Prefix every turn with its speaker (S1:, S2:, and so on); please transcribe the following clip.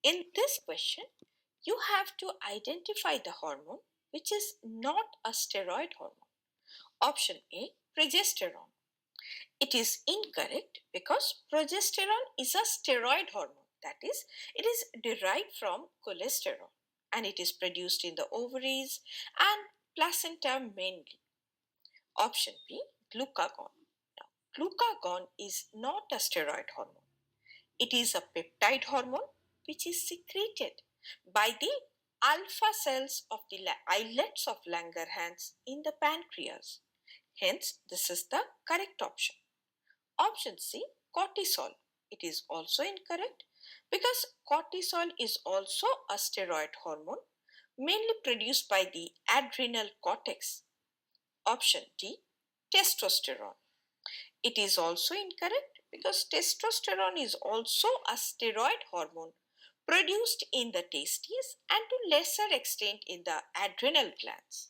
S1: In this question, you have to identify the hormone which is not a steroid hormone. Option A, progesterone. It is incorrect because progesterone is a steroid hormone. That is, it is derived from cholesterol and it is produced in the ovaries and placenta mainly. Option B, glucagon. Now, glucagon is not a steroid hormone. It is a peptide hormone which is secreted by the alpha cells of the islets of Langerhans in the pancreas. Hence, this is the correct option. Option C, cortisol. It is also incorrect because cortisol is also a steroid hormone mainly produced by the adrenal cortex. Option D, testosterone. It is also incorrect because testosterone is also a steroid hormone produced in the testes and to lesser extent in the adrenal glands.